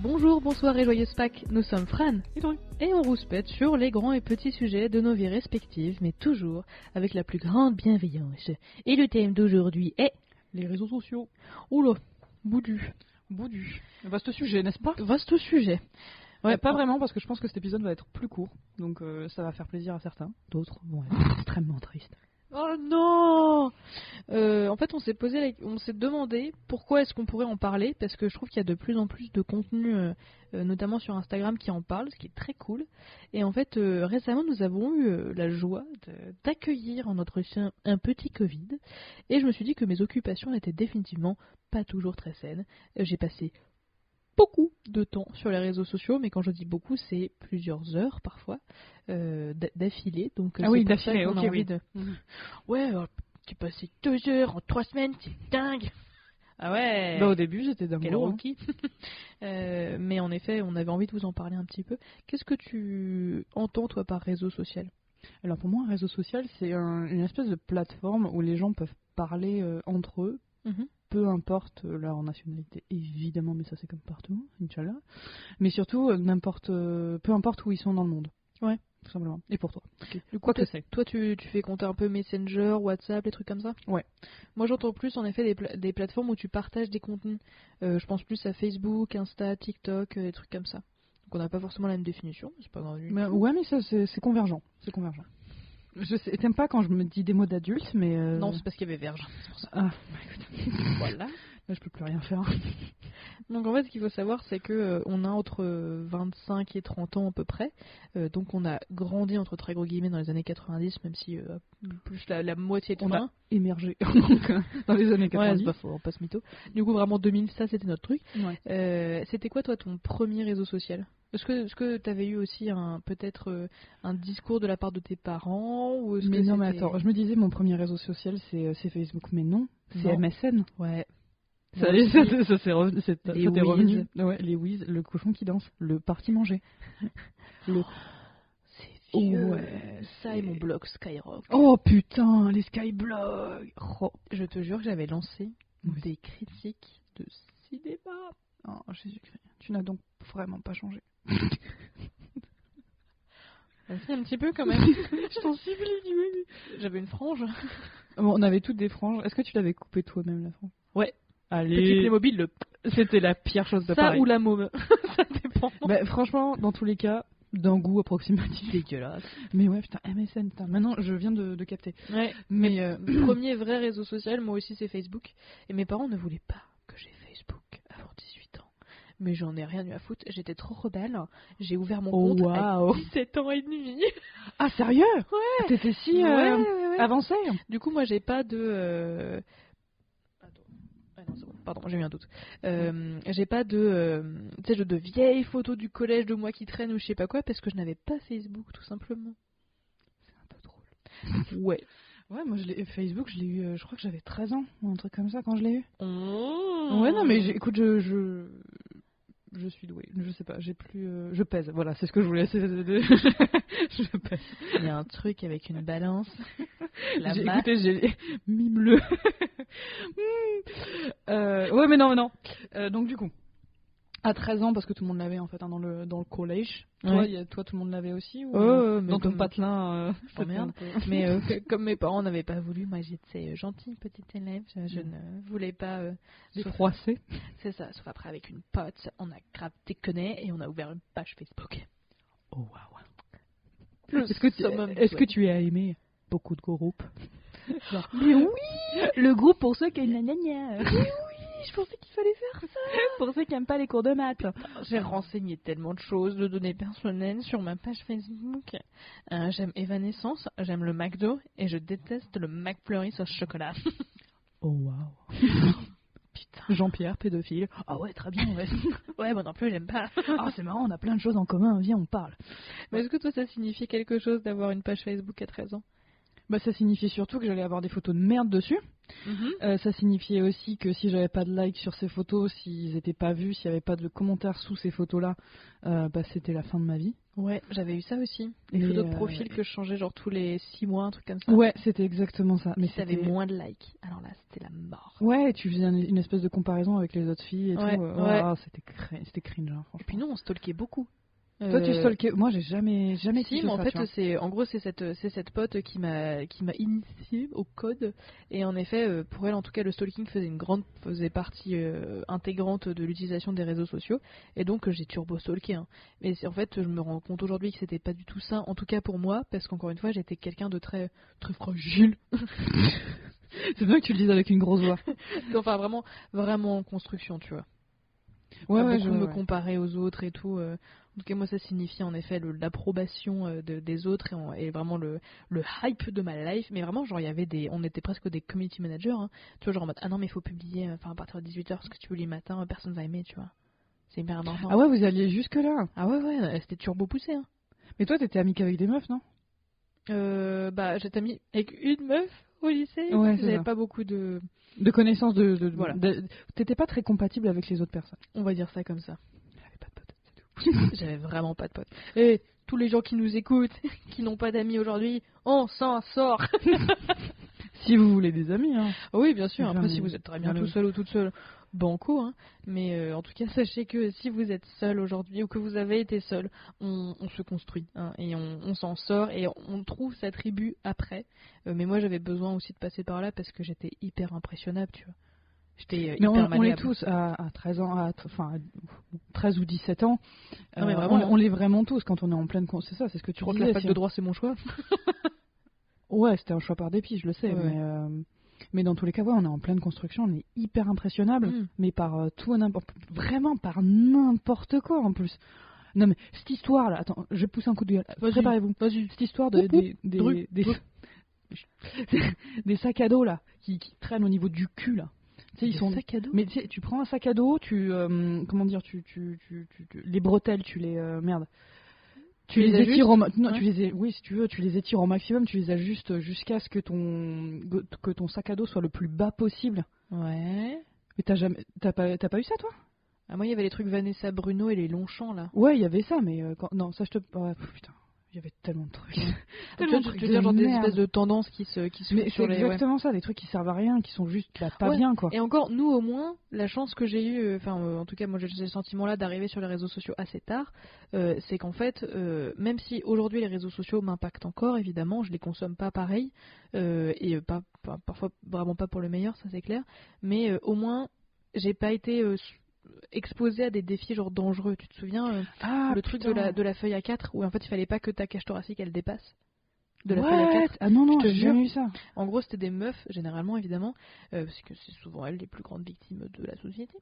Bonjour, bonsoir et joyeuse Pâques, nous sommes Fran et on rouspète sur les grands et petits sujets de nos vies respectives, mais toujours avec la plus grande bienveillance. Et le thème d'aujourd'hui est... les réseaux sociaux. Oula, boudu. Vaste sujet, n'est-ce pas? Vaste sujet. Ouais, pas vraiment, parce que je pense que cet épisode va être plus court, donc ça va faire plaisir à certains. D'autres vont être extrêmement tristes. Oh non. En fait, on s'est demandé pourquoi est-ce qu'on pourrait en parler, parce que je trouve qu'il y a de plus en plus de contenu, notamment sur Instagram, qui en parle, ce qui est très cool. Et en fait, récemment, nous avons eu la joie d'accueillir en notre sein un petit Covid, et je me suis dit que mes occupations n'étaient définitivement pas toujours très saines. J'ai passé beaucoup de temps sur les réseaux sociaux, mais quand je dis beaucoup, c'est plusieurs heures parfois d'affilée. Donc ah oui, c'est pour ça d'affilée, qu'on a ok, envie oui. de... Ouais, tu passé 2 heures en 3 semaines, c'est dingue. Ah ouais. Bah, au début, j'étais d'un Quel mot. rookie. Mais en effet, on avait envie de vous en parler un petit peu. Qu'est-ce que tu entends toi par réseau social? Alors pour moi, un réseau social, c'est une espèce de plateforme où les gens peuvent parler entre eux. Peu importe leur nationalité, évidemment, mais ça c'est comme partout, Inch'Allah. Mais surtout, peu importe où ils sont dans le monde. Ouais. Tout simplement. Et pour toi. Okay. Quoi que c'est. Toi, tu fais compter un peu Messenger, WhatsApp, des trucs comme ça? Ouais. Moi, j'entends plus en effet des plateformes où tu partages des contenus. Je pense plus à Facebook, Insta, TikTok, des trucs comme ça. Donc on n'a pas forcément la même définition, c'est pas grave. Ouais, mais ça c'est convergent. C'est convergent. Je sais, t'aimes pas quand je me dis des mots d'adulte, mais... Non, c'est parce qu'il y avait Verge, c'est pour ça. Ah, écoute. Voilà. Là, je peux plus rien faire. Donc en fait, ce qu'il faut savoir, c'est que on a entre 25 et 30 ans à peu près. Donc on a grandi entre très gros guillemets dans les années 90, même si plus la moitié de on fin. a émergé dans les années 90. Ouais, c'est pas faux, on passe mytho. Du coup, vraiment 2000, ça c'était notre truc. Ouais. C'était quoi toi ton premier réseau social? Est-ce que tu avais eu aussi peut-être un discours de la part de tes parents ou mais non, mais attends, je me disais mon premier réseau social c'est Facebook, mais non, c'est MSN. Ouais. Ça t'est revenu. Ouais, les Wiz, le cochon qui danse, le parti manger. C'est vieux. Ouais, ça et mon blog Skyrock. Oh putain, les Skyblogs. Oh, je te jure que j'avais lancé des critiques de cinéma. Oh Jésus-Christ, tu n'as donc vraiment pas changé. C'est un petit peu quand même. Je t'en supplie. J'avais une frange. Bon, on avait toutes des franges. Est-ce que tu l'avais coupée toi-même la frange? Ouais. Allez. Petit Playmobil, C'était la pire chose de ça pareil. ou la môme. Ça dépend. Bah, franchement, dans tous les cas, d'un goût approximatif. Dégueulasse. Mais ouais, putain, MSN, putain. Maintenant, je viens de capter. Ouais. Mais premier vrai réseau social, moi aussi, c'est Facebook. Et mes parents ne voulaient pas que j'ai Facebook avant 18 ans. Mais j'en ai rien eu à foutre. J'étais trop rebelle. J'ai ouvert mon compte à 17 ans et demi. Ah, sérieux? Ouais. T'étais si ouais. avancée? Du coup, moi, j'ai pas de... Attends. Ah non, c'est bon. Pardon, j'ai eu un doute. J'ai pas de... tu sais, de vieilles photos du collège de moi qui traînent ou je sais pas quoi, parce que je n'avais pas Facebook, tout simplement. C'est un peu drôle. Ouais. Ouais, moi, Facebook, je l'ai eu, je crois que j'avais 13 ans, ou un truc comme ça, quand je l'ai eu. Mmh. Ouais, non, mais écoute, je suis douée, je sais pas, j'ai plus... je pèse, voilà, c'est ce que je voulais. Je pèse. Il y a un truc avec une balance. Écoutez, j'ai... Mime-le. Ouais, mais non. Donc, du coup, à 13 ans, parce que tout le monde l'avait, en fait, hein, dans le collège. Ouais. Toi, tout le monde l'avait aussi ou... mais dans ton comme... patelin, oh, merde. Mais comme mes parents n'avaient pas voulu, moi j'étais gentille petite élève, je ne voulais pas les froisser. C'est ça, sauf après avec une pote, on a grave déconné et on a ouvert une page Facebook. Oh waouh. Est-ce que tu as aimé beaucoup de groupes? Genre, mais oui, le groupe pour ceux qui ont une gna. Oui, je pensais qu'il fallait faire ça. Pour ceux qui n'aiment pas les cours de maths. J'ai renseigné tellement de choses, de données personnelles sur ma page Facebook. J'aime Evanescence, j'aime le McDo et je déteste le McFlurry sauce chocolat. Oh waouh. Putain. Jean-Pierre, pédophile. Ah ouais, très bien. Ouais, ouais moi non plus, j'aime pas. Ah, c'est marrant, on a plein de choses en commun. Viens, on parle. Mais est-ce que toi, ça signifiait quelque chose d'avoir une page Facebook à 13 ans? Bah, ça signifiait surtout que j'allais avoir des photos de merde dessus. Ça signifiait aussi que si j'avais pas de like sur ces photos, s'ils étaient pas vus, s'il y avait pas de commentaires sous ces photos-là, bah, c'était la fin de ma vie. Ouais, j'avais eu ça aussi. Les photos de profil que je changeais genre tous les 6 mois, un truc comme ça. Ouais, c'était exactement ça. Mais t'avais moins de likes. Alors là, c'était la mort. Ouais, tu faisais une espèce de comparaison avec les autres filles et tout. Ouais. C'était cringe, hein, franchement. Et puis nous, on stalkait beaucoup. Toi, tu stalkais. Moi, j'ai jamais si, kiffé mais en ça, fait, c'est cette pote qui m'a initié au code. Et en effet, pour elle, en tout cas, le stalking faisait partie intégrante de l'utilisation des réseaux sociaux. Et donc, j'ai turbo stalké. Hein. Mais en fait, je me rends compte aujourd'hui que c'était pas du tout ça. En tout cas pour moi, parce qu'encore une fois, j'étais quelqu'un de très très fragile. C'est bien que tu le dises avec une grosse voix. Enfin, vraiment en construction, tu vois. Ouais, beaucoup me comparer aux autres et tout. En tout cas, moi, ça signifie en effet l'approbation des autres et vraiment le hype de ma life. Mais vraiment, genre, on était presque des community managers. Hein. Tu vois, genre en mode, ah non, mais il faut publier à partir de 18h parce que tu publies le matin, personne va aimer, tu vois. C'est hyper important. Ah ouais, vous alliez jusque-là. Ah ouais, c'était turbo poussé. Hein. Mais toi, t'étais amie qu'avec des meufs, non? J'étais amie avec une meuf au lycée. Ouais, j'avais pas beaucoup de connaissances voilà. T'étais pas très compatible avec les autres personnes. On va dire ça comme ça. J'avais pas de potes, c'est tout. J'avais vraiment pas de potes. Et tous les gens qui nous écoutent, qui n'ont pas d'amis aujourd'hui, on s'en sort. Si vous voulez des amis, hein. Oui, bien sûr. Après, si vous êtes très bien tout seul ou toute seule, banco. Hein. Mais en tout cas, sachez que si vous êtes seul aujourd'hui ou que vous avez été seul, on se construit hein, et on s'en sort et on trouve sa tribu après. Mais moi, j'avais besoin aussi de passer par là parce que j'étais hyper impressionnable, tu vois. J'étais hyper on l'est tous à 13 ans, enfin 13 ou 17 ans. Non, mais vraiment, on l'est vraiment tous quand on est en pleine c'est ça, c'est ce que tu crois disais. Que la fac de droit c'est mon choix. Ouais, c'était un choix par dépit, je le sais, ouais. Mais dans tous les cas, ouais, on est en pleine construction, on est hyper impressionnable, mais par tout et n'importe, vraiment par n'importe quoi en plus. Non mais cette histoire là, attends, je pousse un coup de gueule. Préparez-vous. Vas-y. Cette histoire des sacs à dos là qui traînent au niveau du cul là. Tu sais, ils sont sacs à dos. Mais tu prends un sac à dos, comment dire, les bretelles, tu les merde. Tu les étires oui, si tu veux, tu les étires au maximum, tu les ajustes jusqu'à ce que ton sac à dos soit le plus bas possible. Ouais. Mais t'as pas eu ça toi? Ah, moi il y avait les trucs Vanessa Bruno et les Longchamps là. Ouais, il y avait ça, mais non, ça je te putain. Il y avait tellement de trucs. Tellement de trucs. Tu veux dire genre des espèces de tendances qui se mais c'est exactement ça, des trucs qui servent à rien, qui sont juste pas bien quoi. Et encore, nous au moins, la chance que j'ai eue, en tout cas moi j'ai ce sentiment-là d'arriver sur les réseaux sociaux assez tard, c'est qu'en fait, même si aujourd'hui les réseaux sociaux m'impactent encore, évidemment, je les consomme pas pareil, et parfois vraiment pas pour le meilleur, ça c'est clair, mais au moins j'ai pas été exposé à des défis genre dangereux. Tu te souviens le truc de la feuille A4 où en fait il fallait pas que ta cage thoracique elle dépasse de la feuille A4. Ah non, j'ai jamais eu ça. En gros, c'était des meufs, généralement évidemment, parce que c'est souvent elles les plus grandes victimes de la société,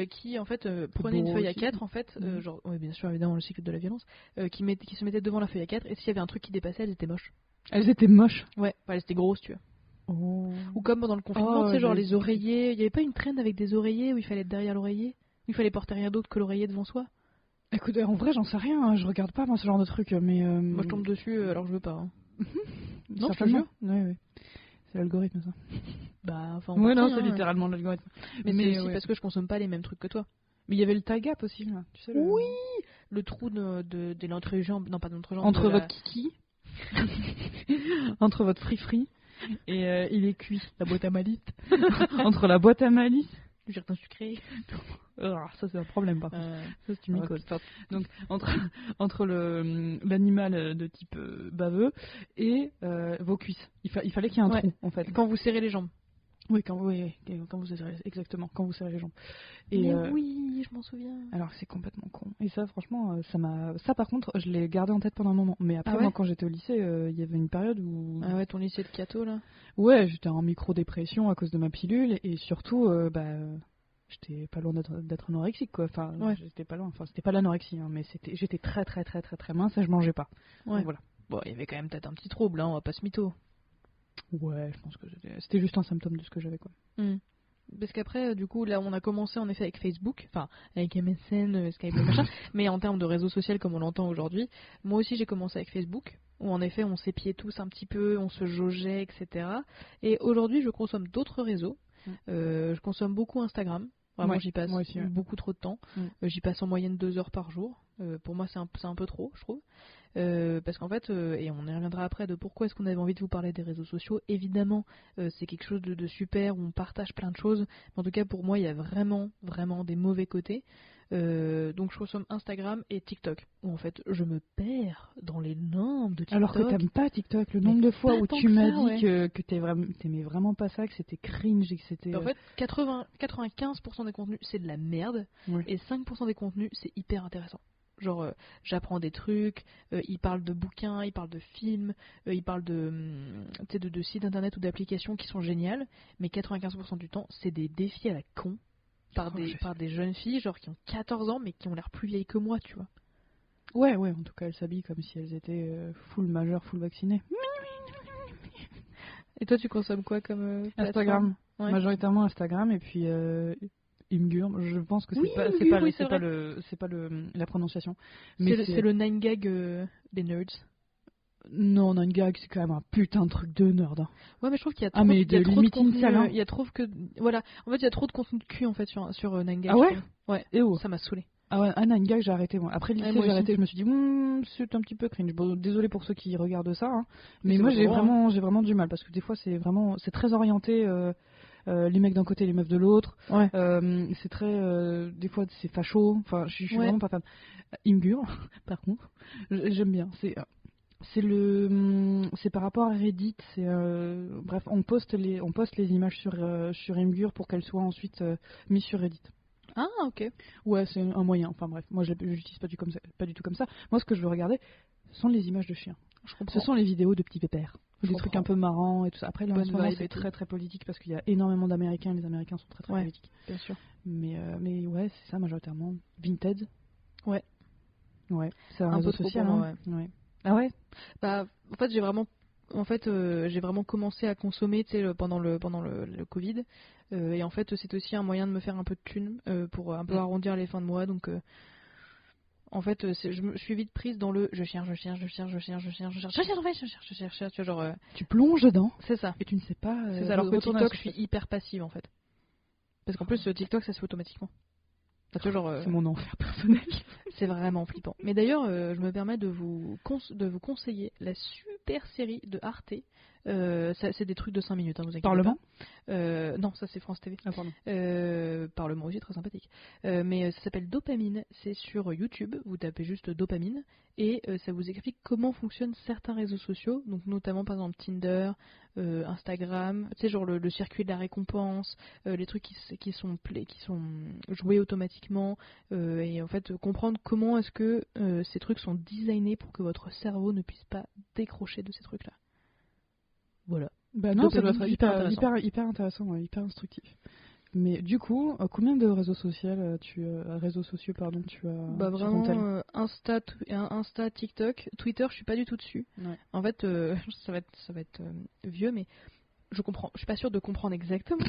qui en fait prenaient une feuille A4 en fait, genre, oui, bien sûr évidemment le cycle de la violence, qui se mettaient devant la feuille A4 et s'il y avait un truc qui dépassait, elles étaient moches. Elles étaient moches. Ouais, elles étaient grosses, tu vois. Oh. Ou comme pendant le confinement, tu sais, genre les oreillers, il y avait pas une traîne avec des oreillers où il fallait être derrière l'oreiller? Il fallait porter rien d'autre que l'oreiller devant soi. Écoute, en vrai, j'en sais rien, hein. Je regarde pas moi ce genre de truc, mais moi je tombe dessus alors je veux pas. Hein. Non, je te jure. Oui. C'est l'algorithme ça. Bah, enfin. Ouais, non, c'est littéralement l'algorithme. Mais c'est aussi parce que je consomme pas les mêmes trucs que toi. Mais il y avait le tie gap aussi, là. Tu sais, oui, le trou de l'entrejambe, non pas de l'entrejambe. Entre votre kiki, entre votre free et il est cuit. La boîte à malice. Entre la boîte à malice. Le jardin sucré. Ça c'est un problème par contre. Ça c'est une mycose. Donc entre l'animal de type baveux et vos cuisses. Il fallait qu'il y ait un trou en fait. Quand vous serrez les jambes. Oui, quand vous serrez, exactement, quand vous serrez les jambes. Et mais oui, je m'en souviens. Alors c'est complètement con. Et ça, franchement, ça par contre, je l'ai gardé en tête pendant un moment. Mais après, moi, quand j'étais au lycée, il y avait une période où. Ah ouais, ton lycée de Cato là. Ouais, j'étais en micro-dépression à cause de ma pilule et surtout, j'étais pas loin d'être anorexique quoi. Enfin, j'étais pas loin. Enfin, c'était pas l'anorexie, hein, mais j'étais très très très très très mince et je mangeais pas. Ouais. Donc, voilà. Bon, il y avait quand même peut-être un petit trouble, hein, on va pas se mytho. Ouais, je pense que c'était juste un symptôme de ce que j'avais quoi. parce qu'après, du coup, là, on a commencé en effet avec Facebook, enfin, avec MSN, Skype, machin, mais en termes de réseau social comme on l'entend aujourd'hui, moi aussi j'ai commencé avec Facebook, où en effet on s'épiait tous un petit peu, on se jaugeait, etc. Et aujourd'hui, je consomme d'autres réseaux. Je consomme beaucoup Instagram. Vraiment, j'y passe beaucoup trop de temps. J'y passe en moyenne 2 heures par jour. Pour moi, c'est un peu trop, je trouve. Parce qu'en fait, et on y reviendra après de pourquoi est-ce qu'on avait envie de vous parler des réseaux sociaux. Évidemment, c'est quelque chose de super où on partage plein de choses. Mais en tout cas, pour moi, il y a vraiment, vraiment des mauvais côtés. Donc je consomme Instagram et TikTok, où en fait je me perds dans les normes de TikTok. Alors que t'aimes pas TikTok, le nombre de fois où tu m'as dit que t'aimais vraiment pas ça, que c'était cringe et que c'était... En fait, 95% des contenus c'est de la merde, et 5% des contenus c'est hyper intéressant. Genre j'apprends des trucs, ils parlent de bouquins, ils parlent de films, ils parlent de sites internet ou d'applications qui sont géniales, mais 95% du temps c'est des défis à la con. Par des jeunes filles genre qui ont 14 ans mais qui ont l'air plus vieilles que moi, tu vois. Ouais, en tout cas elles s'habillent comme si elles étaient full majeures, full vaccinées. Et toi tu consommes quoi comme Instagram, majoritairement Instagram, et puis Imgur, je pense que c'est pas la prononciation. Mais c'est le 9gag des nerds. Non, 9gag, c'est quand même un putain de truc de nerd. Hein. Ouais, mais je trouve qu'il y a trop, de contenu. Il y a trop que voilà. En fait, il y a trop de contenu de cul en fait sur 9gag. Ah ouais. Ouais. Ça m'a saoulé. Ah ouais, 9gag, j'ai arrêté moi. Après le lycée, j'ai arrêté. Je me suis dit, c'est un petit peu cringe. Bon, désolé pour ceux qui regardent ça, hein. Mais moi j'ai vraiment du mal parce que des fois c'est très orienté. Les mecs d'un côté, les meufs de l'autre. Ouais. C'est très, des fois c'est facho. Enfin, je suis vraiment pas fan. Imgur, par contre, j'aime bien. C'est par rapport à Reddit, bref, on poste les images sur Imgur pour qu'elles soient ensuite mises sur Reddit. Ah, ok. Ouais, c'est un moyen. Enfin bref, moi je l'utilise pas du tout comme ça. Moi, ce que je veux regarder, ce sont les images de chiens. Ce sont les vidéos de petits pépères, des trucs un peu marrants et tout ça. Après, là, en ce moment, c'est très très politique parce qu'il y a énormément d'Américains. Les Américains sont très très politiques. Bien sûr. Mais ouais, c'est ça majoritairement. Vinted. Ouais. Ouais. C'est un réseau social. Hein. Ouais. Ah ouais. Bah, en fait, j'ai vraiment commencé à consommer, tu sais, pendant le Covid. Et en fait, c'est aussi un moyen de me faire un peu de thunes pour un peu arrondir les fins de mois. Donc, en fait, je suis vite prise dans le je cherche, tu vois, genre. Tu plonges dedans. C'est ça. Et tu ne sais pas. C'est ça. Alors que TikTok, je suis hyper passive en fait. Parce qu'en plus, TikTok, ça se fait automatiquement. C'est mon enfer personnel. C'est vraiment flippant. Mais d'ailleurs, je me permets de vous conseiller la super série de Arte. C'est des trucs de 5 minutes, hein, vous inquiétez Parlement pas. Non, ça c'est France TV. Ah, pardon. Parlement aussi, très sympathique. Mais ça s'appelle Dopamine. C'est sur YouTube. Vous tapez juste Dopamine. Et ça vous explique comment fonctionnent certains réseaux sociaux. Donc notamment par exemple Tinder, Instagram. Tu sais, genre le circuit de la récompense. Les trucs qui sont joués automatiquement. Et en fait, comprendre comment est-ce que ces trucs sont designés pour que votre cerveau ne puisse pas décrocher de ces trucs-là. Voilà. Bah non, ça doit être hyper intéressant, ouais, hyper instructif. Mais du coup, combien de réseaux sociaux tu as Bah vraiment Insta, TikTok, Twitter, je suis pas du tout dessus. Ouais. En fait, ça va être vieux, mais je suis pas sûre de comprendre exactement.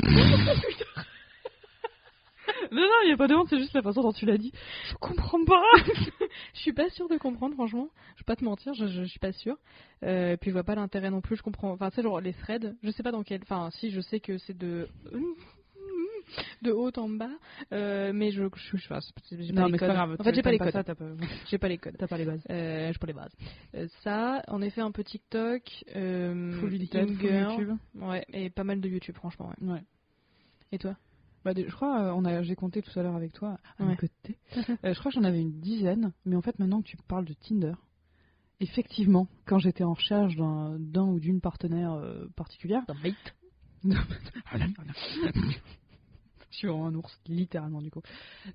Non, il n'y a pas de honte, c'est juste la façon dont tu l'as dit. Je comprends pas. Je suis pas sûre de comprendre, franchement. Je vais pas te mentir, je suis pas sûre. Puis je vois pas l'intérêt non plus, je comprends. Enfin, tu sais, genre les threads, je sais pas dans quel. Enfin, si, je sais que c'est de haut en bas, mais j'ai pas les codes. Grave, en fait, j'ai pas les codes. J'ai pas les codes. T'as pas les bases. J'ai pas les bases. Ça, en effet, un peu TikTok, full Vinted, full YouTube. Ouais, et pas mal de YouTube, franchement. Ouais. Et toi? Bah, je crois, j'ai compté tout à l'heure avec toi, à mes côtés. Je crois que j'en avais une dizaine, mais en fait, maintenant que tu parles de Tinder, effectivement, quand j'étais en recherche d'un ou d'une partenaire particulière... D'un mate. Je suis vraiment un ours, littéralement, du coup.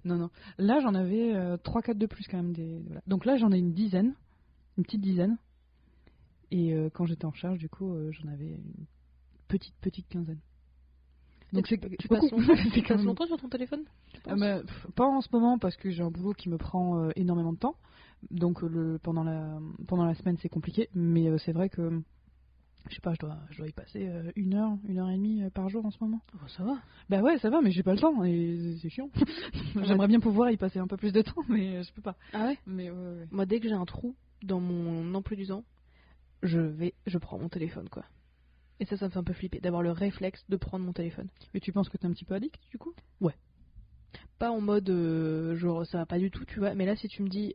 Non. Là, j'en avais 3-4 de plus, quand même. Voilà. Donc là, j'en ai une petite dizaine. Et quand j'étais en recherche, du coup, j'en avais une petite quinzaine. Donc tu passes longtemps sur ton téléphone, pas en ce moment parce que j'ai un boulot qui me prend énormément de temps. Donc pendant la semaine c'est compliqué, mais c'est vrai que Je sais pas, je dois y passer 1 heure et demie par jour en ce moment. Oh, ça va. Bah ouais, ça va, mais j'ai pas le temps et c'est chiant. J'aimerais bien pouvoir y passer un peu plus de temps, mais je peux pas. Ah ouais. Mais ouais. Moi, dès que j'ai un trou dans mon emploi du temps, je prends mon téléphone, quoi. Et ça me fait un peu flipper d'avoir le réflexe de prendre mon téléphone. Et tu penses que t'es un petit peu addict du coup? Ouais. Pas en mode genre ça va pas du tout, tu vois. Mais là, si tu me dis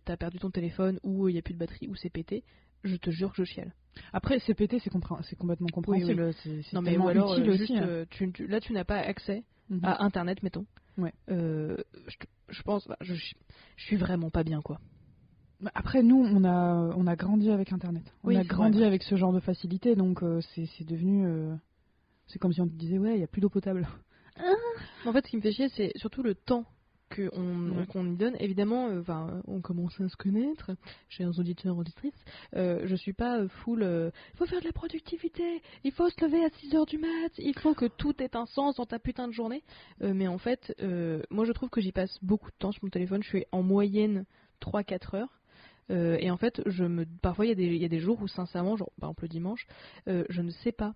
t'as perdu ton téléphone ou il y a plus de batterie ou c'est pété, je te jure que je chiale. Après, c'est pété, c'est complètement compréhensible. Oui. C'est non mais ou alors utile juste, aussi. là, tu n'as pas accès à Internet, mettons. Ouais. Je pense, je suis vraiment pas bien, quoi. Après, nous, on a grandi avec Internet. On a grandi avec ce genre de facilité, donc c'est devenu... c'est comme si on te disait, ouais, il n'y a plus d'eau potable. En fait, ce qui me fait chier, c'est surtout le temps qu'on y donne. Évidemment, on commence à se connaître, chers auditeurs, auditrices. Je suis pas full... il faut faire de la productivité, il faut se lever à 6h du mat, il faut que tout ait un sens dans ta putain de journée. Mais en fait, moi, je trouve que j'y passe beaucoup de temps sur mon téléphone. Je suis en moyenne 3-4 heures. Et en fait, parfois il y a des jours où sincèrement, genre par exemple le dimanche, je ne sais pas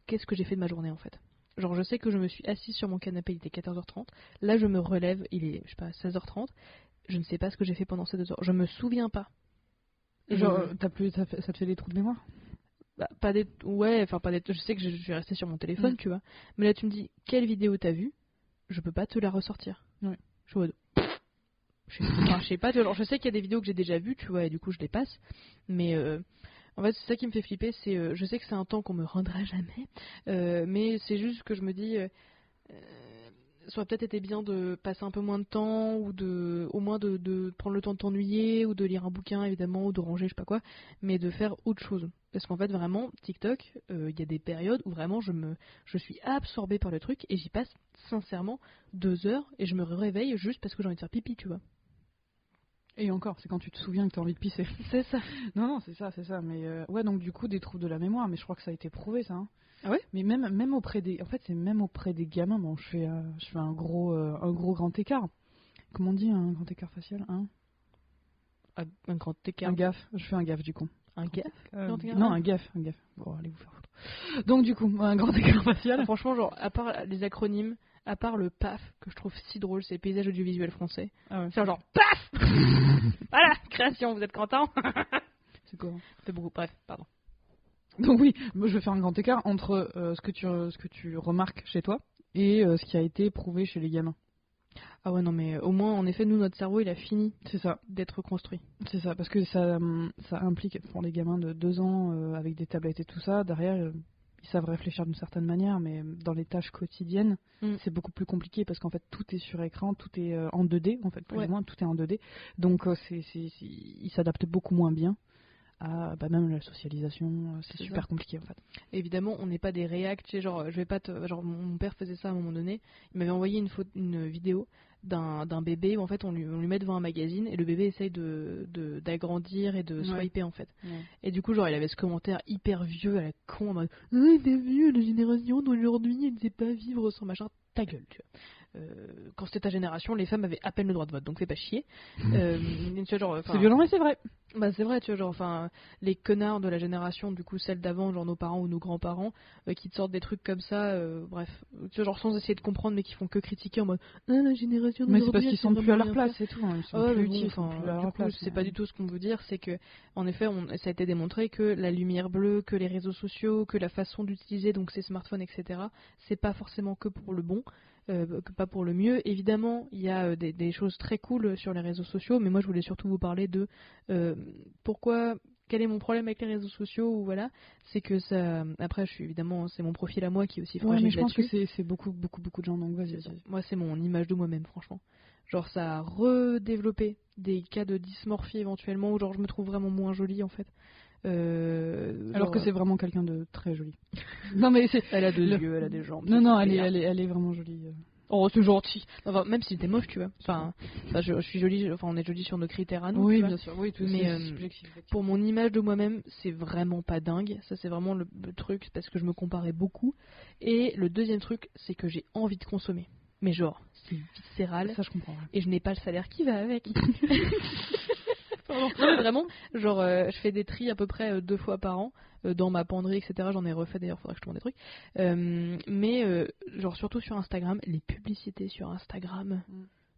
qu'est-ce que j'ai fait de ma journée en fait. Genre je sais que je me suis assise sur mon canapé, il était 14h30. Là je me relève, il est je sais pas 16h30. Je ne sais pas ce que j'ai fait pendant ces 2 heures. Je me souviens pas. Genre ça te fait des trous de mémoire? Bah, pas des. Je sais que je suis restée sur mon téléphone, tu vois. Mais là tu me dis quelle vidéo t'as vue, je peux pas te la ressortir. Ouais. Je sais pas, tu vois, genre, je sais qu'il y a des vidéos que j'ai déjà vues, tu vois, et du coup je les passe. Mais en fait, c'est ça qui me fait flipper, c'est je sais que c'est un temps qu'on me rendra jamais, mais c'est juste que je me dis, ça aurait peut-être été bien de passer un peu moins de temps, ou au moins de prendre le temps de t'ennuyer, ou de lire un bouquin évidemment, ou de ranger, je sais pas quoi, mais de faire autre chose. Parce qu'en fait, vraiment, TikTok, il y a des périodes où vraiment je suis absorbée par le truc, et j'y passe sincèrement 2 heures, et je me réveille juste parce que j'ai envie de faire pipi, tu vois. Et encore, c'est quand tu te souviens que t'as envie de pisser. C'est ça. Non, c'est ça. Mais ouais, donc du coup, des troubles de la mémoire, mais je crois que ça a été prouvé, ça. Hein. Ah ouais. Mais même auprès des... En fait, c'est même auprès des gamins, bon, je fais un gros grand écart. Comment on dit, un grand écart facial, hein? Un grand écart. Un gaffe, je fais un gaffe, du coup. Un gaffe Non, un gaffe. Bon, allez vous faire foutre. Donc du coup, un grand écart facial. Ah, franchement, genre, à part les acronymes, à part le PAF, que je trouve si drôle, c'est paysage audiovisuel français. Ah ouais. C'est genre PAF. Voilà, création, vous êtes content? C'est quoi? C'est beaucoup, bref, pardon. Donc oui, moi je vais faire un grand écart entre ce que tu remarques chez toi et ce qui a été prouvé chez les gamins. Ah ouais, non, mais au moins, en effet, nous, notre cerveau, il a fini d'être construit. C'est ça, parce que ça implique, pour les gamins de 2 ans, avec des tablettes et tout ça, derrière, ils savent réfléchir d'une certaine manière, mais dans les tâches quotidiennes, c'est beaucoup plus compliqué, parce qu'en fait, tout est sur écran, tout est en 2D, en fait, plus ou moins, tout est en 2D. Donc, ils s'adaptent beaucoup moins bien. Même la socialisation, c'est super compliqué en fait. Évidemment, on n'est pas des réacts, tu sais, genre, je vais pas genre, mon père faisait ça à un moment donné, il m'avait envoyé une vidéo d'un bébé où en fait on lui met devant un magazine et le bébé essaye d'agrandir et de swiper en fait. Ouais. Et du coup, genre, il avait ce commentaire hyper vieux à la con en mode t'es vieux, la génération d'aujourd'hui, elle ne sait pas vivre sans machin, ta gueule, tu vois. Quand c'était ta génération, les femmes avaient à peine le droit de vote, donc fais pas chier. Tu vois, genre, c'est violent, mais c'est vrai. Bah c'est vrai, tu vois, genre, enfin, les connards de la génération, du coup, celle d'avant, genre nos parents ou nos grands-parents, qui te sortent des trucs comme ça, bref, tu vois, genre sans essayer de comprendre, mais qui font que critiquer en mode la génération d'aujourd'hui. Mais c'est parce qu'ils sont plus à leur place, c'est tout. Hein. Ils sont plus utiles, c'est pas du tout ce qu'on veut dire, c'est que, en effet, ça a été démontré que la lumière bleue, que les réseaux sociaux, que la façon d'utiliser donc ces smartphones, etc., c'est pas forcément que pour le bon. Que pas pour le mieux. Évidemment, il y a des choses très cool sur les réseaux sociaux, mais moi je voulais surtout vous parler de quel est mon problème avec les réseaux sociaux, ou voilà, c'est que ça. Après, c'est mon profil à moi qui est aussi fragile. Ouais, mais je pense que c'est beaucoup de gens, donc vas-y. Moi, c'est mon image de moi-même, franchement. Genre, ça a redéveloppé des cas de dysmorphie éventuellement, où genre je me trouve vraiment moins jolie en fait. Alors que c'est vraiment quelqu'un de très joli. Non mais elle a 2 yeux, elle a des jambes. Non, elle est vraiment jolie. Oh, c'est gentil. Enfin, même si t'es moche, tu vois. Enfin, je suis jolie. Enfin, on est jolie sur nos critères à nous. Oui, tu vois. bien sûr. Oui, tout. Mais pour mon image de moi-même, c'est vraiment pas dingue. Ça, c'est vraiment le truc, parce que je me comparais beaucoup. Et le deuxième truc, c'est que j'ai envie de consommer. Mais genre, c'est viscéral. Ça, je comprends. Et je n'ai pas le salaire qui va avec. Non, mais vraiment, genre, je fais des tris à peu près 2 fois par an dans ma penderie, etc. J'en ai refait d'ailleurs, faudrait que je te montre des trucs. Mais genre, surtout sur Instagram, les publicités sur Instagram,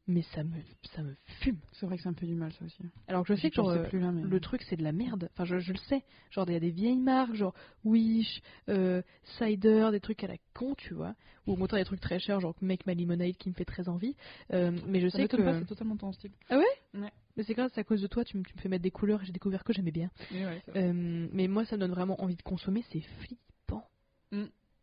mais ça me fume. C'est vrai que ça me fait du mal, ça aussi. Alors que je sais que genre, le truc c'est de la merde. Enfin, je le sais. Genre, il y a des vieilles marques, genre Wish, Cider, des trucs à la con, tu vois. Ou au contraire des trucs très chers, genre Make My Lemonade qui me fait très envie. Mais je sais que. Pas, c'est totalement ton style. Ah ouais? Ouais. Mais c'est grâce à cause de toi, tu me fais mettre des couleurs et j'ai découvert que j'aimais bien. Ouais, mais moi, ça me donne vraiment envie de consommer, c'est flippant.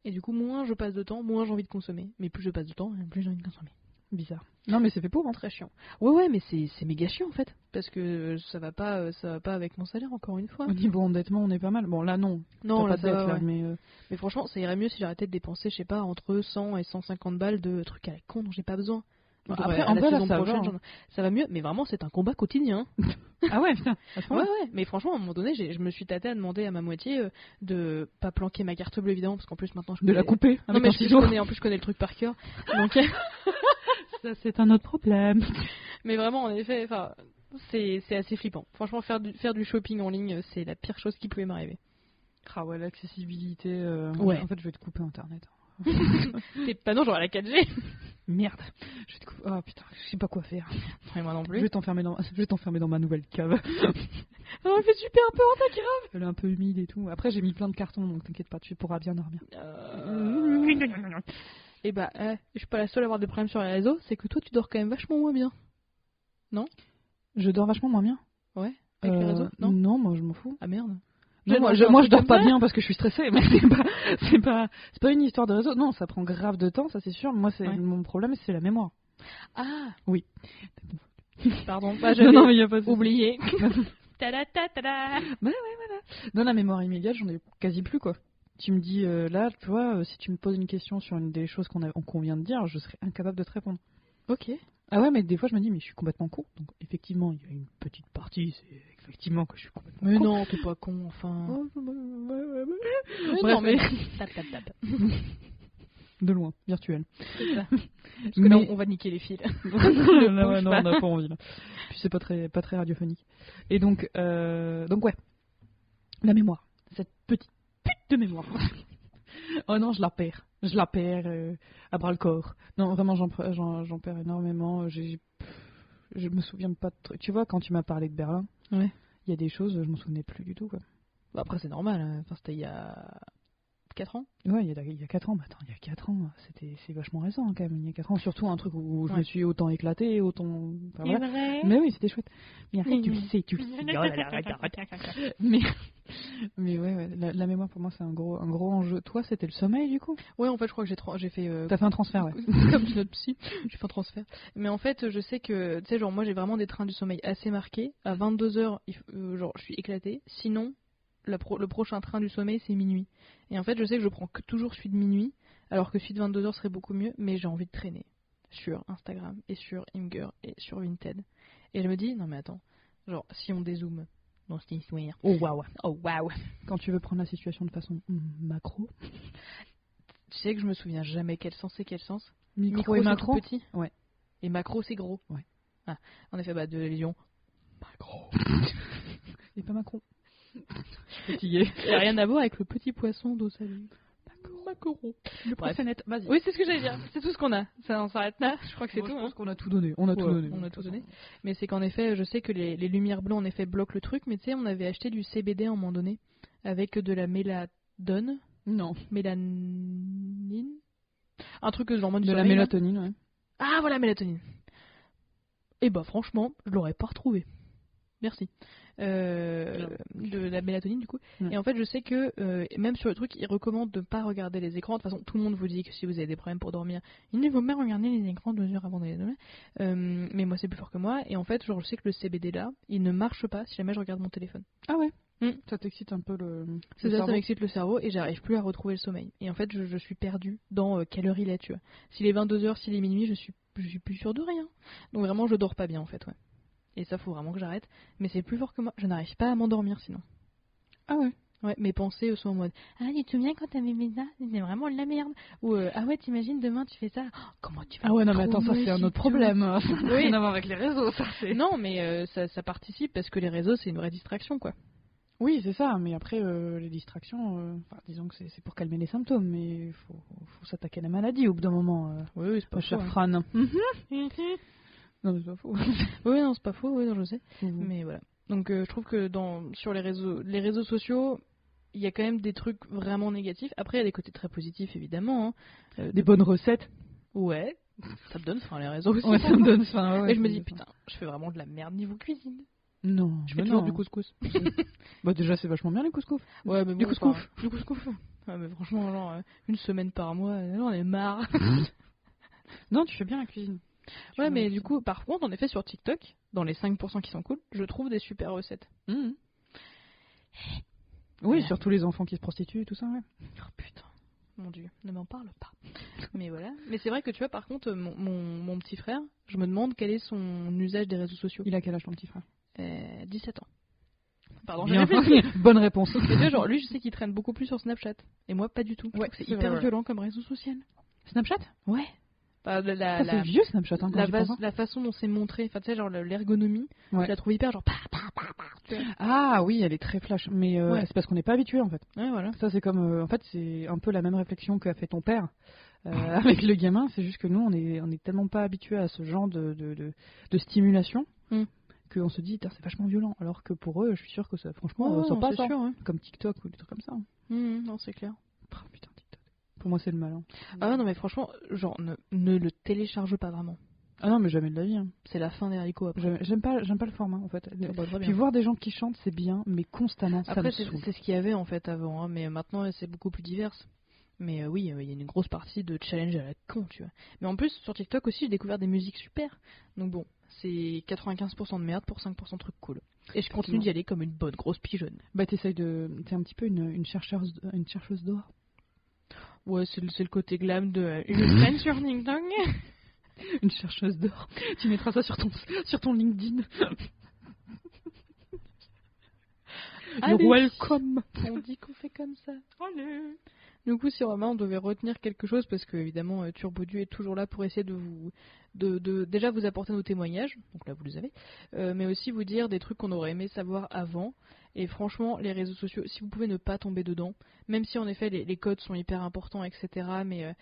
Et du coup, moins je passe de temps, moins j'ai envie de consommer. Mais plus je passe de temps, plus j'ai envie de consommer. Bizarre. Non, mais c'est fait pour, hein. Très chiant. Ouais, mais c'est méga chiant en fait. Parce que ça va pas avec mon salaire, encore une fois. Au niveau endettement, on est pas mal. Bon, là, non. Non, là, pas de dette, là, ouais. Mais franchement, ça irait mieux si j'arrêtais de dépenser, je sais pas, entre 100 et 150 balles de trucs à la con dont j'ai pas besoin. Bon, après, en vrai, là, ça va. Ça va mieux, mais vraiment, c'est un combat quotidien. Ah ouais, putain. Ouais, mais franchement, à un moment donné, je me suis tâtée à demander à ma moitié de pas planquer ma carte bleue, évidemment, parce qu'en plus, maintenant, je de la couper. Non, mais je connais le truc par cœur. Donc. Ça, c'est un autre problème. Mais vraiment, en effet, c'est assez flippant. Franchement, faire du shopping en ligne, c'est la pire chose qui pouvait m'arriver. Ah ouais, l'accessibilité. Ouais. En fait, je vais te couper Internet. Pas non, j'aurai la 4G. Merde. Je vais te couper. Oh putain, je sais pas quoi faire. Et moi non plus. Je vais t'enfermer dans ma nouvelle cave. Oh, elle fait super peur, ta cave. Elle est un peu humide et tout. Après, j'ai mis plein de cartons, donc t'inquiète pas, tu pourras bien dormir. Et bah, je suis pas la seule à avoir des problèmes sur les réseaux, c'est que toi tu dors quand même vachement moins bien. Non? Je dors vachement moins bien? Ouais, avec les réseaux? Non, moi je m'en fous. Ah merde. Non, moi je dors pas bien parce que je suis stressée, mais c'est pas une histoire de réseau. Non, ça prend grave de temps, ça c'est sûr. Moi, mon problème, c'est la mémoire. Ah oui. Pardon, j'avais non, mais y a pas oublié. Tada. Voilà. Dans la mémoire immédiate, j'en ai quasi plus, quoi. Tu me dis, là, tu vois, si tu me poses une question sur une des choses qu'on vient de dire, je serais incapable de te répondre. Ok. Ah ouais, mais des fois, je me dis, mais je suis complètement con. Donc, effectivement, il y a une petite partie, c'est effectivement que je suis complètement con. Mais non, t'es pas con, enfin. Bref, non, mais. Tap. De loin, virtuel. C'est ça. Parce que là, on va niquer les fils. Non, on n'a pas envie, là. Puis c'est pas très radiophonique. Et donc ouais. La mémoire. Cette petite pute de mémoire. Oh non, je la perds à bras le corps. Non, vraiment, j'en perds énormément. Je me souviens pas de trucs. Tu vois, quand tu m'as parlé de Berlin, il y a des choses, je m'en souvenais plus du tout, quoi. Bah après, c'est normal. Hein. Enfin, c'était il y a 4 ans. Ouais, il y a 4 ans. Bah attends, il y a 4 ans, c'est vachement récent, hein, quand même. Il y a 4 ans, surtout un truc où je me suis autant éclaté, autant... Enfin, voilà. Vrai. Mais oui, c'était chouette. Mais arrête, tu le sais. Oh là là, arrête. Mais ouais, la mémoire pour moi c'est un gros enjeu. Toi, c'était le sommeil du coup? Ouais, en fait, je crois que j'ai fait. T'as fait un transfert, ouais. Comme notre psy, j'ai fait un transfert. Mais en fait, je sais que, tu sais, genre moi j'ai vraiment des trains du sommeil assez marqués. À 22h, genre je suis éclatée. Sinon, le prochain train du sommeil c'est minuit. Et en fait, je sais que je prends toujours celui de minuit, alors que celui de 22h serait beaucoup mieux. Mais j'ai envie de traîner sur Instagram et sur Imgur et sur Vinted. Et je me dis, non mais attends, genre si on dézoome. Dans cette histoire. Oh waouh. Quand tu veux prendre la situation de façon macro, tu sais que je me souviens jamais quel sens c'est quel sens. Micro et macro. Petit. Ouais. Et macro c'est gros. Ouais. Ah, en effet, de l'élion. Macro. Et pas Macron. Fatigué. Il n'y a rien à voir avec le petit poisson d'eau salée. Macron. Le proxénète, vas-y. Oui, c'est ce que j'allais dire. C'est tout ce qu'on a. Ça, on s'arrête là. Je crois que c'est tout. Je pense qu'on a tout donné. On a tout donné. Mais c'est qu'en effet, je sais que les lumières bleues en effet bloquent le truc. Mais tu sais, on avait acheté du CBD à un moment donné avec de la méladone. Non. Mélanine. Un truc que genre de la mélatonine, ouais. Ah voilà, mélatonine. Et bah franchement, je l'aurais pas retrouvé. Merci. De la mélatonine du coup. Et en fait je sais que même sur le truc ils recommandent de ne pas regarder les écrans. De toute façon tout le monde vous dit que si vous avez des problèmes pour dormir il ne faut pas regarder les écrans 2 heures avant d'aller dormir, mais moi c'est plus fort que moi. Et en fait genre je sais que le CBD là il ne marche pas si jamais je regarde mon téléphone. Ah ouais. Ça t'excite un peu c'est ça, ça m'excite le cerveau et j'arrive plus à retrouver le sommeil. Et en fait je suis perdue dans quelle heure il est, tu vois. S'il est 22h, s'il est minuit, je suis plus sûre de rien. Donc vraiment je dors pas bien en fait, ouais. Et ça, faut vraiment que j'arrête. Mais c'est plus fort que moi. Je n'arrive pas à m'endormir sinon. Ah ouais. Ouais, mes pensées sont en mode ah, tu te souviens quand t'avais mis ça, c'était vraiment de la merde. Ou ah ouais, t'imagines demain tu fais ça. Oh, comment tu vas. Ah ouais, non mais attends, ça c'est un autre problème. Oui. Rien à voir avec les réseaux, ça c'est. Non, mais ça participe parce que les réseaux c'est une vraie distraction quoi. Oui, c'est ça, mais après les distractions, disons que c'est pour calmer les symptômes, mais il faut s'attaquer à la maladie au bout d'un moment. Oui, c'est pas cher faux. Fran. Non, c'est pas faux. Oui, non, c'est pas faux, oui, non, je sais. Mais voilà. Donc je trouve que sur les réseaux sociaux, il y a quand même des trucs vraiment négatifs. Après, il y a des côtés très positifs, évidemment. Hein. Des bonnes recettes. Ouais. Ça me donne faim, les réseaux aussi. Ouais, ça me donne faim. Ouais, et je me dis, putain, je fais vraiment de la merde niveau cuisine. Non, je fais toujours du couscous. Bah déjà, c'est vachement bien les couscous. Ouais, mais bon, du couscous. Du couscous. Ouais, mais franchement, genre, une semaine par mois, j'en ai marre. Non, tu fais bien la cuisine. Ouais, mais du coup, par contre, en effet, sur TikTok, dans les 5% qui sont cool, je trouve des super recettes. Oui, surtout les enfants qui se prostituent et tout ça, ouais. Oh putain, mon dieu, ne m'en parle pas. Mais voilà. Mais c'est vrai que tu vois, par contre, mon petit frère, je me demande quel est son usage des réseaux sociaux. Il a quel âge ton petit frère 17 ans. Pardon, bien. Bonne réponse. Et tu vois, genre, lui, je sais qu'il traîne beaucoup plus sur Snapchat. Et moi, pas du tout. Ouais, c'est hyper violent comme réseau social. Snapchat ? Ouais. Ça c'est vieux Snapchat, hein, la façon dont c'est montré, enfin tu sais, genre l'ergonomie, je la trouve hyper genre Ah oui, elle est très flash, mais c'est parce qu'on n'est pas habitué en fait. Ouais, voilà. Ça c'est comme, en fait c'est un peu la même réflexion qu'a fait ton père avec le gamin, c'est juste que nous on est tellement pas habitué à ce genre de stimulation qu'on se dit c'est vachement violent, alors que pour eux je suis sûr que ça franchement ça passe, sûr, hein. Comme TikTok ou des trucs comme ça. Non, c'est clair. Oh, putain. Pour moi, c'est le mal. Hein. Ah non, mais franchement, genre, ne le télécharge pas vraiment. Ah non, mais jamais de la vie. Hein. C'est la fin des haricots après. J'aime pas le format, en fait. Puis voir des gens qui chantent, c'est bien, mais constamment, après, ça me saoule. C'est ce qu'il y avait, en fait, avant. Hein, mais maintenant, c'est beaucoup plus divers. Mais oui, il y a une grosse partie de challenge à la con, tu vois. Mais en plus, sur TikTok aussi, j'ai découvert des musiques super. Donc bon, c'est 95% de merde pour 5% de trucs cool. Et je continue d'y aller comme une bonne grosse pigeonne. Bah, t'es un petit peu une chercheuse d'or. Ouais, c'est le côté glam de une fan sur TikTok. Une chercheuse d'or. Tu mettras ça sur ton LinkedIn. Allez, welcome. On dit qu'on fait comme ça. Allez. Du coup, si vraiment on devait retenir quelque chose, parce que évidemment Turbo Dieu est toujours là pour essayer de déjà vous apporter nos témoignages, donc là vous les avez, mais aussi vous dire des trucs qu'on aurait aimé savoir avant. Et franchement, les réseaux sociaux, si vous pouvez ne pas tomber dedans, même si en effet les codes sont hyper importants, etc. Mais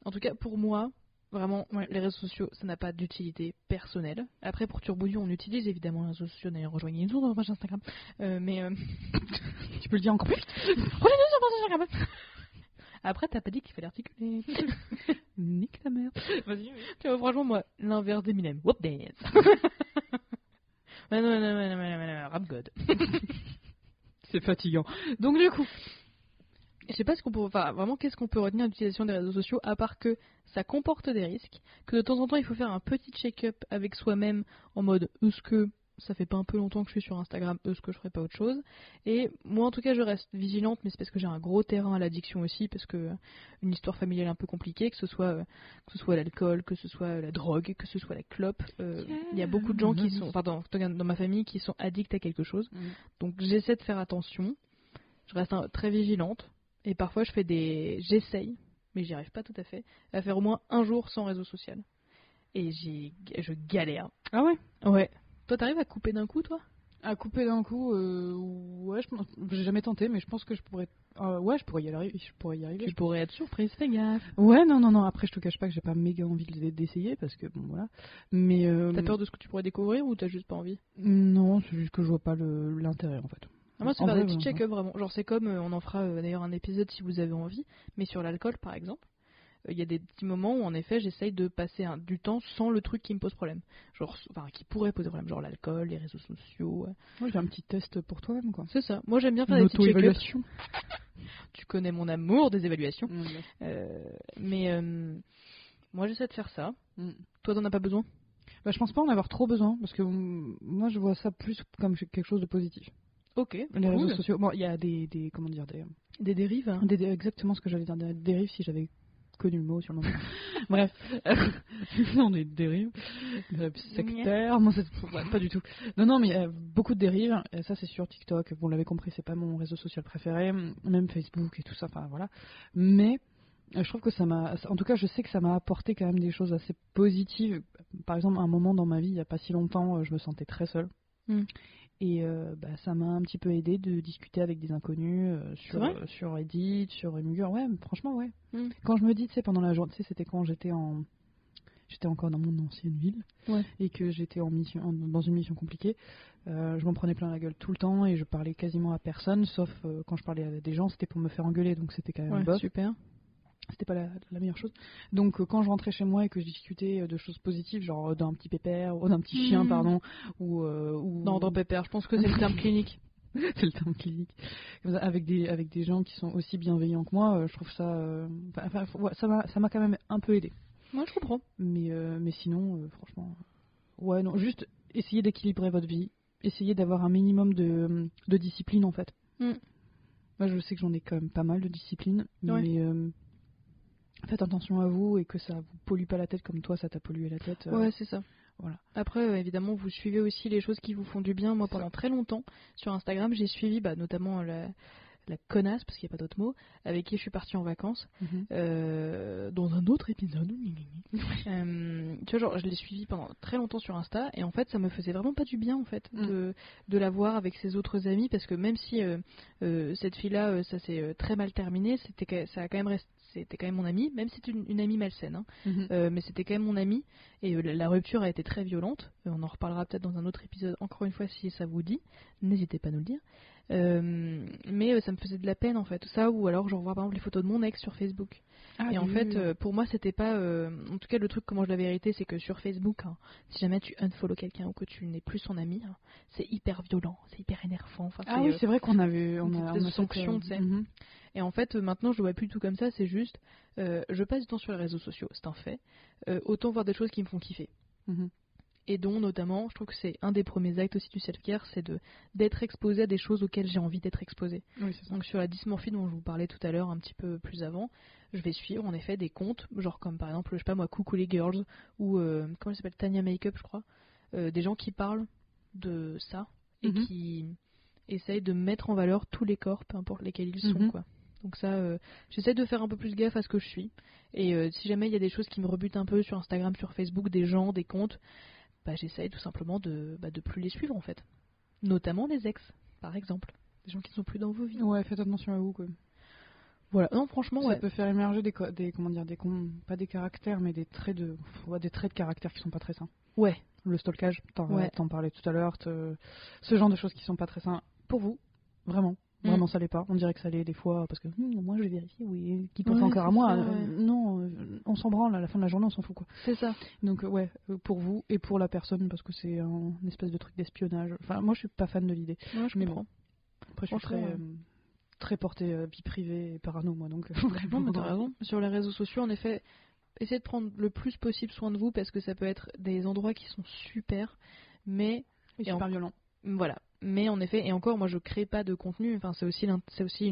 en tout cas, pour moi, vraiment, les réseaux sociaux, ça n'a pas d'utilité personnelle. Après, pour Turbo Dieu, on utilise évidemment les réseaux sociaux. D'ailleurs, rejoignez-nous sur notre page Instagram. Mais tu peux le dire encore plus vite. Rejoignez-nous sur notre page Instagram. Après, t'as pas dit qu'il fallait articuler. Nique ta mère. Vas-y. Tu vois, franchement, moi, l'inverse d'Eminem. Whoop dance. Non, rap god. C'est fatigant. Donc du coup, je sais pas qu'est-ce qu'on peut retenir de l'utilisation des réseaux sociaux, à part que ça comporte des risques, que de temps en temps il faut faire un petit check-up avec soi-même en mode est-ce que ça fait pas un peu longtemps que je suis sur Instagram, est-ce que je ferais pas autre chose. Et moi en tout cas je reste vigilante, mais c'est parce que j'ai un gros terrain à l'addiction aussi, parce que une histoire familiale un peu compliquée, que ce soit l'alcool, que ce soit la drogue, que ce soit la clope. Il y a beaucoup de gens qui sont, dans ma famille, qui sont addicts à quelque chose. Donc j'essaie de faire attention, je reste très vigilante, et parfois j'essaye, mais j'y arrive pas tout à fait, à faire au moins un jour sans réseau social. Et je galère. Ah ouais? Ouais. Toi, t'arrives à couper d'un coup, toi? À couper d'un coup, ouais, j'ai jamais tenté, mais je pense que je pourrais. Ouais, je pourrais y arriver. Tu pourrais être surprise, fais gaffe. Ouais, non. Après, je te cache pas que j'ai pas méga envie d'essayer parce que bon, voilà. Mais. T'as peur de ce que tu pourrais découvrir ou t'as juste pas envie? Non, c'est juste que je vois pas l'intérêt en fait. Moi, c'est faire des petits check-up vraiment. Genre, c'est comme, on en fera d'ailleurs un épisode si vous avez envie, mais sur l'alcool par exemple. Il y a des petits moments où en effet j'essaye de passer du temps sans le truc qui me pose problème, qui pourrait poser problème, genre l'alcool, les réseaux sociaux. Moi j'ai un petit test pour toi-même quoi. C'est ça, moi j'aime bien faire des petites évaluations. Tu connais mon amour des évaluations. Mais moi j'essaie de faire ça. Toi t'en as pas besoin? Bah, je pense pas en avoir trop besoin, parce que moi je vois ça plus comme quelque chose de positif. Ok. Les réseaux sociaux, bon il y a des dérives. Des dérives hein. Exactement ce que j'allais dire, des dérives si j'avais connu le mot sur le moment. Bref, on est dérive sectaire, moi pas du tout. Non, mais beaucoup de dérives, et ça c'est sur TikTok, vous l'avez compris, c'est pas mon réseau social préféré, même Facebook et tout ça, enfin voilà. Mais je trouve que en tout cas je sais que ça m'a apporté quand même des choses assez positives. Par exemple, à un moment dans ma vie, il y a pas si longtemps, je me sentais très seule. Et ça m'a un petit peu aidé de discuter avec des inconnus sur Reddit, sur Emugure. Ouais, franchement, ouais. Quand je me dis, tu sais, pendant la journée, tu sais, c'était quand j'étais encore dans mon ancienne ville et que j'étais dans une mission compliquée. Je m'en prenais plein la gueule tout le temps et je parlais quasiment à personne, sauf quand je parlais à des gens, c'était pour me faire engueuler, donc c'était quand même bof. Super. C'était pas la meilleure chose. Donc quand je rentrais chez moi et que je discutais de choses positives, genre d'un petit pépère ou d'un petit chien, pardon, ou non, d'un pépère, je pense que c'est le terme clinique. C'est le terme clinique. Avec des gens qui sont aussi bienveillants que moi, je trouve ça ça m'a quand même un peu aidé. Moi, je comprends. Mais sinon, franchement, ouais, non, juste essayez d'équilibrer votre vie, essayez d'avoir un minimum de discipline en fait. Moi, je sais que j'en ai quand même pas mal de discipline, mais faites attention à vous et que ça vous pollue pas la tête comme toi ça t'a pollué la tête. Ouais, c'est ça. Voilà. Après, évidemment, vous suivez aussi les choses qui vous font du bien. Moi, pendant très longtemps, sur Instagram, j'ai suivi notamment la connasse, parce qu'il n'y a pas d'autre mot, avec qui je suis partie en vacances, dans un autre épisode. Tu vois, genre, je l'ai suivi pendant très longtemps sur Insta, et en fait, ça me faisait vraiment pas du bien, en fait, de la voir avec ses autres amis, parce que même si cette fille-là, ça s'est très mal terminé, c'était quand même mon amie, même si c'était une amie malsaine, mais c'était quand même mon amie, et la rupture a été très violente. On en reparlera peut-être dans un autre épisode, encore une fois, si ça vous dit, n'hésitez pas à nous le dire. Mais ça me faisait de la peine en fait, ça, ou alors je revois par exemple les photos de mon ex sur Facebook. En fait, pour moi, c'était pas. En tout cas, le truc, comment je l'avais hérité, c'est que sur Facebook, si jamais tu unfollow quelqu'un ou que tu n'es plus son ami, c'est hyper violent, c'est hyper énervant. Enfin, oui, c'est vrai qu'on a sanction, tu sais. Et en fait, maintenant, je le vois plus tout comme ça, c'est juste. Je passe du temps sur les réseaux sociaux, c'est un fait. Autant voir des choses qui me font kiffer. Et dont notamment, je trouve que c'est un des premiers actes aussi du self-care, c'est d'être exposé à des choses auxquelles j'ai envie d'être exposé. Oui, c'est ça. Donc sur la dysmorphie dont je vous parlais tout à l'heure un petit peu plus avant, je vais suivre en effet des comptes, genre comme par exemple, je sais pas moi, Coucou les Girls, ou comment elle s'appelle, Tania Makeup je crois, des gens qui parlent de ça et qui essayent de mettre en valeur tous les corps, peu importe lesquels ils sont, quoi. Donc ça, j'essaie de faire un peu plus gaffe à ce que je suis. Et si jamais il y a des choses qui me rebutent un peu sur Instagram, sur Facebook, des gens, des comptes, j'essaye tout simplement de plus les suivre en fait. Notamment les ex, par exemple. Des gens qui sont plus dans vos vies. Ouais, faites attention à vous quoi. Voilà, non franchement ça peut faire émerger pas des caractères mais des traits de caractère qui sont pas très sains. Ouais. Le stalkage, t'en parlais tout à l'heure, ce genre de choses qui sont pas très sains pour vous, vraiment. Vraiment, ça l'est pas. On dirait que ça l'est des fois parce que moi je vais vérifier. Oui, qui pense encore à moi non, on s'en branle. À la fin de la journée, on s'en fout quoi. C'est ça. Donc pour vous et pour la personne parce que c'est un espèce de truc d'espionnage. Enfin, moi je suis pas fan de l'idée. Ouais, je comprends. Après, je suis très portée vie privée et parano moi donc. Non, mais t'as raison. Sur les réseaux sociaux, en effet, essayez de prendre le plus possible soin de vous parce que ça peut être des endroits qui sont super, mais super violents. Voilà. Mais en effet, et encore, moi je crée pas de contenu. Enfin, c'est aussi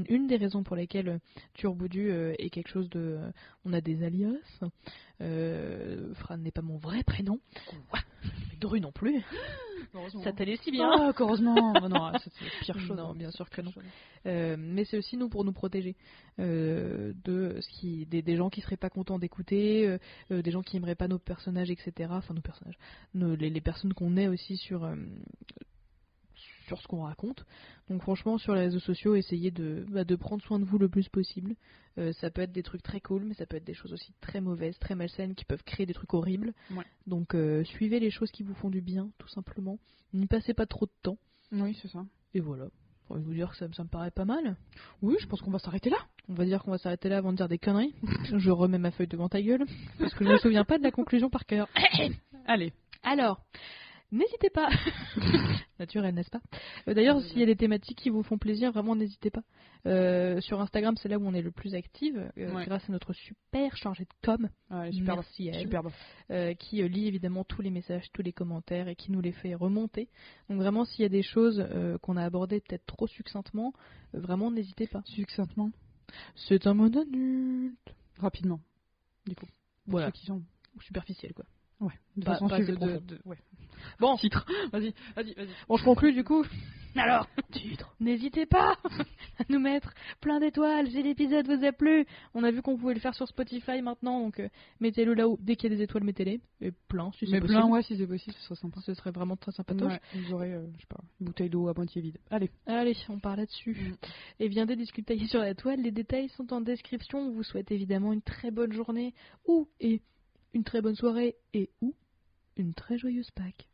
une des raisons pour lesquelles Turboudu est quelque chose de. On a des alias. Fran n'est pas mon vrai prénom. Dru non plus. Ça t'allait si bien. Heureusement. Non, c'est pire chose. Non, bien sûr que non. Mais c'est aussi nous pour nous protéger des gens qui seraient pas contents d'écouter, des gens qui aimeraient pas nos personnages, etc. Enfin, nos personnages, les personnes qu'on est aussi sur ce qu'on raconte. Donc franchement, sur les réseaux sociaux, essayez de prendre soin de vous le plus possible. Ça peut être des trucs très cool, mais ça peut être des choses aussi très mauvaises, très malsaines, qui peuvent créer des trucs horribles. Ouais. Donc suivez les choses qui vous font du bien, tout simplement. N'y passez pas trop de temps. Oui, c'est ça. Et voilà. On va vous dire que ça me paraît pas mal. Oui, je pense qu'on va s'arrêter là. On va dire qu'on va s'arrêter là avant de dire des conneries. Je remets ma feuille devant ta gueule, parce que je me souviens pas de la conclusion par cœur. Allez. Alors... N'hésitez pas. Naturel, n'est-ce pas? D'ailleurs, s'il y a des thématiques qui vous font plaisir, vraiment n'hésitez pas. Sur Instagram, c'est là où on est le plus active, grâce à notre super chargée de com. Merci à elle. Superbe. Qui lit évidemment tous les messages, tous les commentaires et qui nous les fait remonter. Donc vraiment, s'il y a des choses qu'on a abordées peut-être trop succinctement, vraiment n'hésitez pas. Succinctement. C'est un mot adulte. Rapidement. du coup. Voilà. Ceux qui sont... Superficiel, quoi. Ouais, de Pas façon assez suivie profonde. ouais. Bon, Titre. Vas-y. bon, je conclue du coup. Alors, titre. N'hésitez pas à nous mettre plein d'étoiles si l'épisode vous a plu. On a vu qu'on pouvait le faire sur Spotify maintenant, donc mettez-le là-haut. Dès qu'il y a des étoiles, mettez-les. Et plein, si c'est Mais possible. plein, ouais, si c'est possible, ce serait sympa. Ce serait vraiment très sympatoche. Ouais, vous aurez, je sais pas, une bouteille d'eau à moitié vide. Allez, on part là-dessus. Et viendez discuter sur la toile. Les détails sont en description. On vous souhaite évidemment une très bonne journée et une très bonne soirée ou une très joyeuse Pâques.